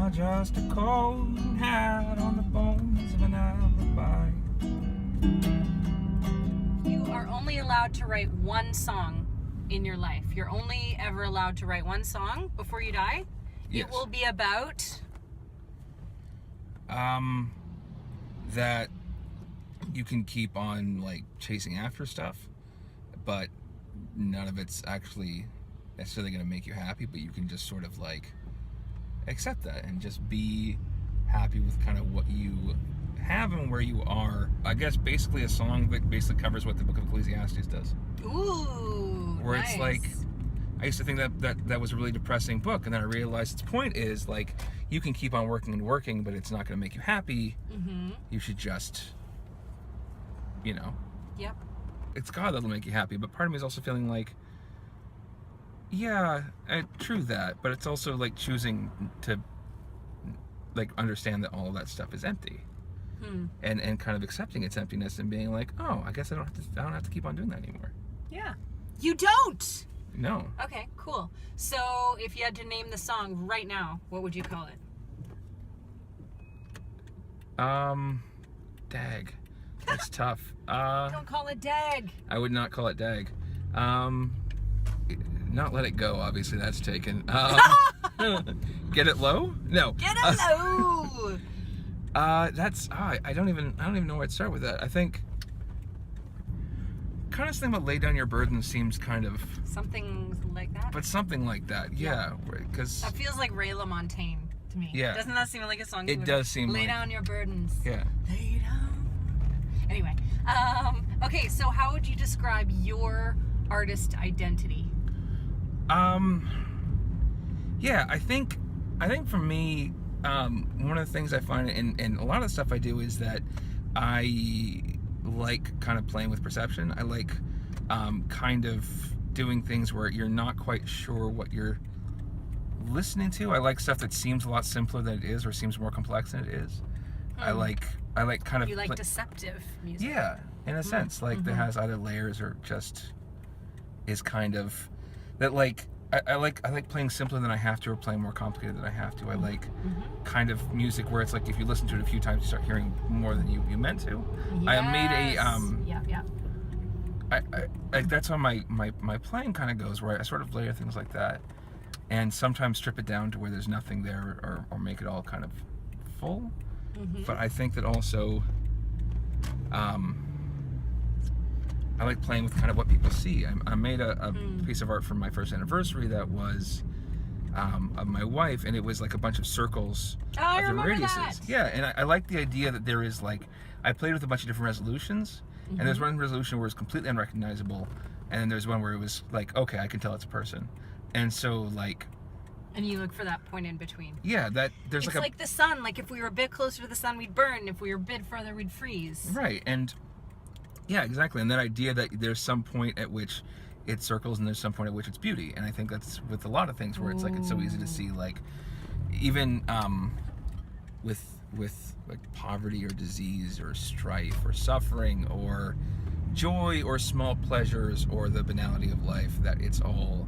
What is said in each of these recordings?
are just a cold hat on the bones of an alibi. You are only allowed to write one song in your life. You're only ever allowed to write one song before you die. Yes. It will be about... That you can keep on, like, chasing after stuff, but none of it's actually necessarily going to make you happy, but you can just sort of, like, accept that and just be happy with kind of what you have and where you are. I guess basically a song that basically covers what the book of Ecclesiastes does. Ooh, where nice. It's like, I used to think that was a really depressing book, and then I realized its point is, like, you can keep on working and working, but it's not going to make you happy. Mm-hmm. You should just, you know. Yep. It's God that'll make you happy, but part of me is also feeling like, yeah, true that, but it's also like choosing to, like, understand that all of that stuff is empty. And kind of accepting its emptiness and being like, oh, I guess I don't have to keep on doing that anymore. Yeah. You don't! No. Okay, cool. So, if you had to name the song right now, what would you call it? Dag. That's tough. Don't call it Dag. I would not call it Dag. Not Let It Go, obviously that's taken. Get It Low? No. Get It Low! That's, I don't even know where to start with that. I think kind of something about Lay Down Your Burden seems kind of... Something like that? But something like that, yeah. Because that feels like Ray LaMontagne to me. Yeah. Doesn't that seem like a song? It does seem Lay like... down your burdens. Yeah. Lay down. Anyway, okay, so how would you describe your artist identity? Yeah, I think for me, one of the things I find in a lot of the stuff I do is that I like kind of playing with perception. I like kind of doing things where you're not quite sure what you're listening to. I like stuff that seems a lot simpler than it is, or seems more complex than it is. I like kind of... You like deceptive music. Yeah, in a sense, like that has either layers or just is kind of that, like, I like playing simpler than I have to, or playing more complicated than I have to. I like kind of music where it's like if you listen to it a few times, you start hearing more than you meant to. Yes. I made a yeah. I that's how my playing kind of goes, where I sort of layer things like that, and sometimes strip it down to where there's nothing there, or make it all kind of full. But I think that also I like playing with kind of what people see. I made a piece of art for my first anniversary that was of my wife, and it was like a bunch of circles of different radiuses. That. Yeah, and I like the idea that there is, like, I played with a bunch of different resolutions, and there's one resolution where it's completely unrecognizable, and then there's one where it was like, okay, I can tell it's a person. And so, like... And you look for that point in between. Yeah, that there's it's like the sun. Like, if we were a bit closer to the sun, we'd burn. If we were a bit further, we'd freeze. Right, and... Yeah, exactly. And that idea that there's some point at which it circles and there's some point at which it's beauty. And I think that's with a lot of things where it's like, it's so easy to see, like, even with like poverty or disease or strife or suffering or joy or small pleasures or the banality of life, that it's all,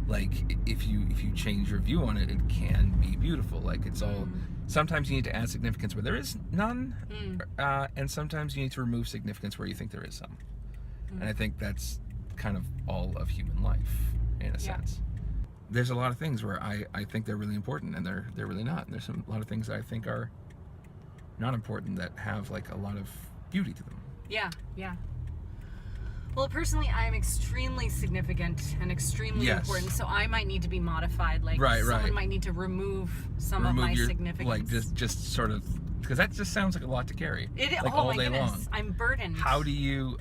like, if you change your view on it, it can be beautiful. Like, it's all... Sometimes you need to add significance where there is none, and sometimes you need to remove significance where you think there is some. And I think that's kind of all of human life, in a sense. There's a lot of things where I think they're really important, and they're really not. And there's a lot of things that I think are not important that have, like, a lot of beauty to them. Yeah. Well, personally, I'm extremely significant and extremely important, so I might need to be modified. Like, someone might need to remove some of my significance. Like, just sort of, because that just sounds like a lot to carry. Like, oh all day my goodness, long. I'm burdened. How do you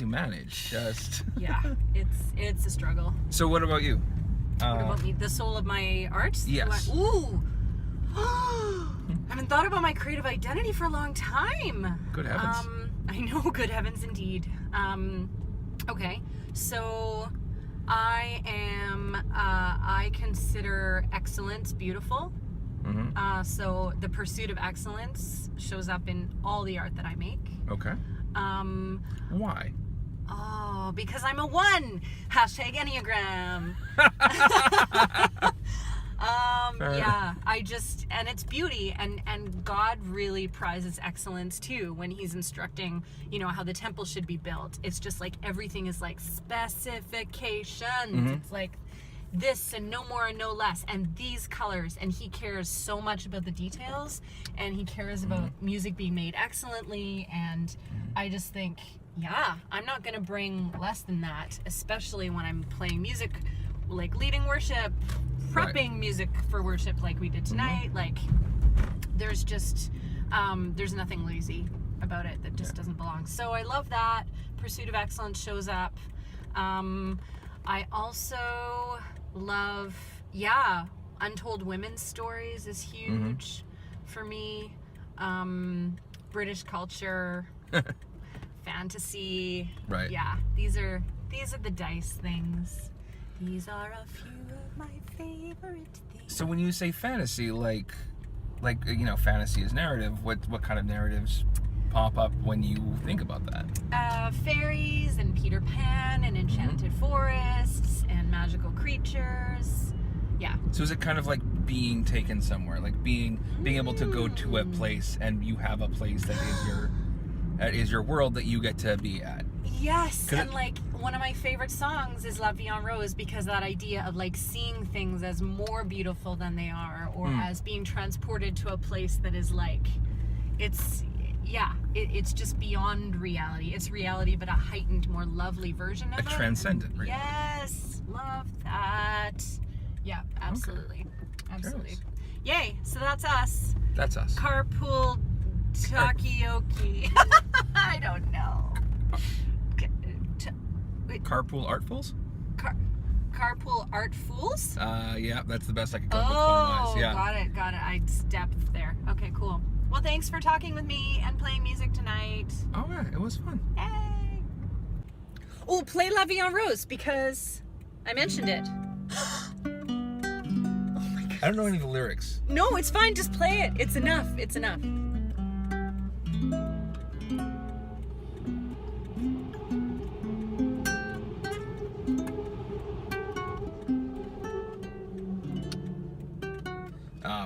manage? Just yeah, it's a struggle. So what about you? What about me? The soul of my art? Yes. Ooh. I haven't thought about my creative identity for a long time. Good heavens. I know, good heavens indeed. Okay, so I consider excellence beautiful. So the pursuit of excellence shows up in all the art that I make. Okay. Why? Oh, because I'm a 1. #Enneagram. Yeah, and it's beauty, and God really prizes excellence too when he's instructing, how the temple should be built. It's just like everything is like specifications. Mm-hmm. It's like this and no more and no less, and these colors, and he cares so much about the details, and he cares about music being made excellently, and I just think, yeah, I'm not gonna bring less than that, especially when I'm playing music, like leading worship, prepping music for worship like we did tonight. Like there's just there's nothing lazy about it that just doesn't belong. So I love that pursuit of excellence shows up. I also love untold women's stories is huge for me. British culture, fantasy, these are the dice things. These are a few of my favorite things. So when you say fantasy, like fantasy is narrative, what kind of narratives pop up when you think about that? Fairies and Peter Pan and enchanted forests and magical creatures. Yeah. So is it kind of like being taken somewhere, like being able to go to a place and you have a place that is your world that you get to be at? Yes, and like one of my favorite songs is La Vie en Rose, because that idea of like seeing things as more beautiful than they are, or as being transported to a place that is like, it's just beyond reality. It's reality, but a heightened, more lovely version of it. A transcendent reality. Yes, love that. Yeah, absolutely. Okay. Absolutely. Yay, so that's us. That's us. Carpool Takioki. I don't know. Carpool Artfuls? Carpool Art Fools? Yeah, that's the best I could come up with phone-wise. Yeah. Got it. I stepped there. Okay, cool. Well, thanks for talking with me and playing music tonight. Oh, yeah, it was fun. Yay! Oh, play La Vie en Rose, because I mentioned it. Oh my God. I don't know any of the lyrics. No, it's fine. Just play it. It's enough. It's enough.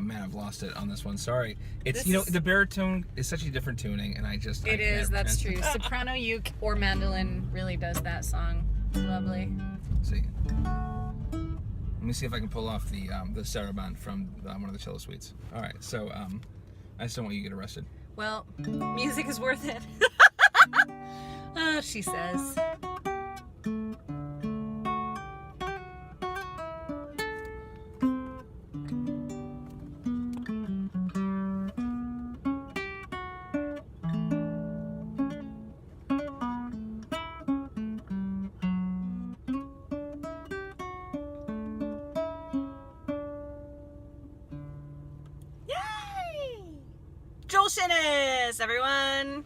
Man, I've lost it on this one. Sorry. It's the baritone is such a different tuning, and It is. That's true. Soprano, uke, or mandolin really does that song. Lovely. Let's see. Let me see if I can pull off the saraband from one of the cello suites. All right. So I just don't want you to get arrested. Well, music is worth it. She says. Shinness, everyone.